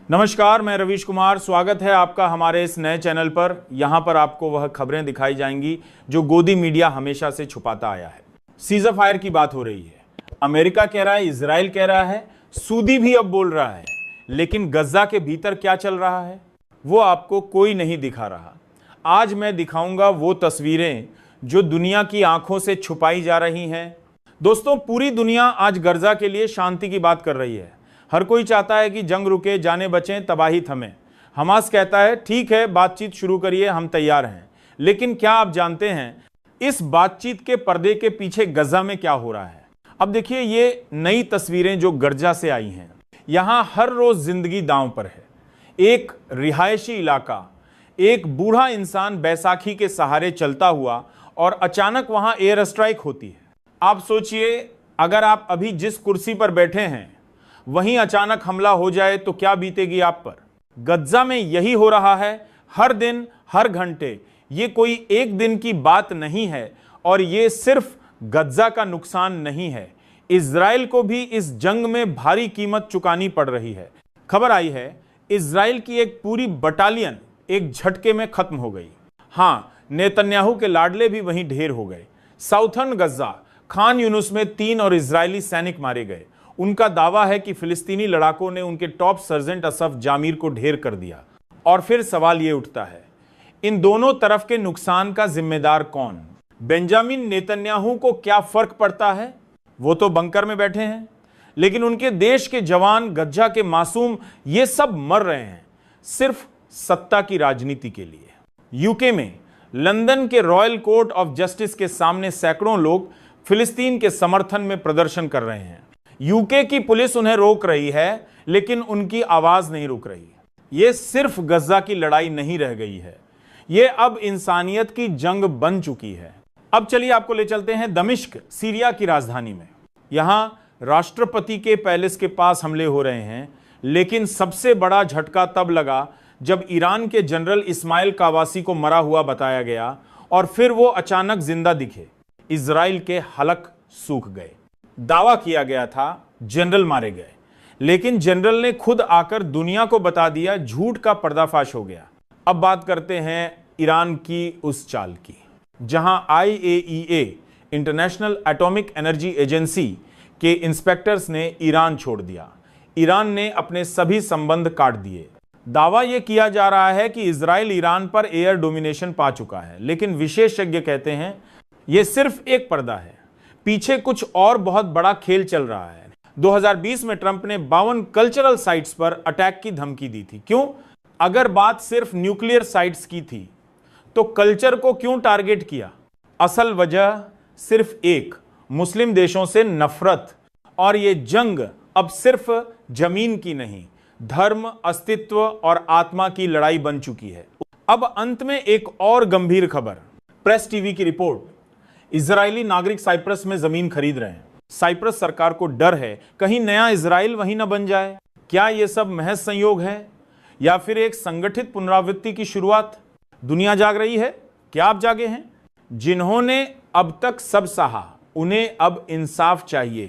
नमस्कार, मैं रवीश कुमार। स्वागत है आपका हमारे इस नए चैनल पर। यहाँ पर आपको वह खबरें दिखाई जाएंगी जो गोदी मीडिया हमेशा से छुपाता आया है। सीज़र फायर की बात हो रही है, अमेरिका कह रहा है, इजराइल कह रहा है, सऊदी भी अब बोल रहा है, लेकिन गज्जा के भीतर क्या चल रहा है वो आपको कोई नहीं दिखा रहा। आज मैं दिखाऊंगा वो तस्वीरें जो दुनिया की आंखों से छुपाई जा रही हैं। दोस्तों, पूरी दुनिया आज गज्जा के लिए शांति की बात कर रही है। हर कोई चाहता है कि जंग रुके, जाने बचें, तबाही थमे। हमास कहता है ठीक है, बातचीत शुरू करिए, हम तैयार हैं। लेकिन क्या आप जानते हैं इस बातचीत के पर्दे के पीछे गज्जा में क्या हो रहा है? अब देखिए, ये नई तस्वीरें जो गज्जा से आई हैं, यहां हर रोज जिंदगी दांव पर है। एक रिहायशी इलाका, एक बूढ़ा इंसान बैसाखी के सहारे चलता हुआ और अचानक वहां एयर स्ट्राइक होती है। आप सोचिए, अगर आप अभी जिस कुर्सी पर बैठे हैं वहीं अचानक हमला हो जाए तो क्या बीतेगी आप पर? गज्जा में यही हो रहा है, हर दिन, हर घंटे। ये कोई एक दिन की बात नहीं है और ये सिर्फ गज्जा का नुकसान नहीं है, इजराइल को भी इस जंग में भारी कीमत चुकानी पड़ रही है। खबर आई है, इजराइल की एक पूरी बटालियन एक झटके में खत्म हो गई। हां, नेतन्याहू के लाडले भी वहीं ढेर हो गए। साउथर्न गज्जा खान यूनुस में 3 और इजरायली सैनिक मारे गए। उनका दावा है कि फिलिस्तीनी लड़ाकों ने उनके टॉप सर्जेंट असफ जामिर को ढेर कर दिया। और फिर सवाल यह उठता है, इन दोनों तरफ के नुकसान का जिम्मेदार कौन? बेंजामिन नेतन्याहू को क्या फर्क पड़ता है? वो तो बंकर में बैठे हैं, लेकिन उनके देश के जवान, गज्जा के मासूम, ये सब मर रहे हैं सिर्फ सत्ता की राजनीति के लिए। यूके में लंदन के रॉयल कोर्ट ऑफ जस्टिस के सामने सैकड़ों लोग फिलिस्तीन के समर्थन में प्रदर्शन कर रहे हैं। यूके की पुलिस उन्हें रोक रही है, लेकिन उनकी आवाज नहीं रुक रही। यह सिर्फ गज्जा की लड़ाई नहीं रह गई है, यह अब इंसानियत की जंग बन चुकी है। अब चलिए आपको ले चलते हैं दमिश्क, सीरिया की राजधानी में। यहां राष्ट्रपति के पैलेस के पास हमले हो रहे हैं, लेकिन सबसे बड़ा झटका तब लगा जब ईरान के जनरल इस्माइल कावासी को मरा हुआ बताया गया और फिर वो अचानक जिंदा दिखे। इजराइल के हलक सूख गए। दावा किया गया था जनरल मारे गए, लेकिन जनरल ने खुद आकर दुनिया को बता दिया, झूठ का पर्दाफाश हो गया। अब बात करते हैं ईरान की उस चाल की, जहां IAEA, international atomic energy agency के इंस्पेक्टर्स ने ईरान छोड़ दिया। ईरान ने अपने सभी संबंध काट दिए। दावा यह किया जा रहा है कि इजराइल ईरान पर एयर डोमिनेशन पा चुका है, लेकिन विशेषज्ञ कहते हैं यह सिर्फ एक पर्दा है, पीछे कुछ और बहुत बड़ा खेल चल रहा है। 2020 में ट्रंप ने 52 कल्चरल साइट्स पर अटैक की धमकी दी थी। क्यों? अगर बात सिर्फ न्यूक्लियर साइट्स की थी तो कल्चर को क्यों टारगेट किया? असल वजह सिर्फ एक, मुस्लिम देशों से नफरत। और यह जंग अब सिर्फ जमीन की नहीं, धर्म, अस्तित्व और आत्मा की लड़ाई बन चुकी है। अब अंत में एक और गंभीर खबर, प्रेस टीवी की रिपोर्ट। इजरायली नागरिक साइप्रस में जमीन खरीद रहे हैं। साइप्रस सरकार को डर है कहीं नया इजराइल वहीं न बन जाए। क्या यह सब महज संयोग है या फिर एक संगठित पुनरावृत्ति की शुरुआत? दुनिया जाग रही है। क्या आप जागे हैं? जिन्होंने अब तक सब सहा, उन्हें अब इंसाफ चाहिए।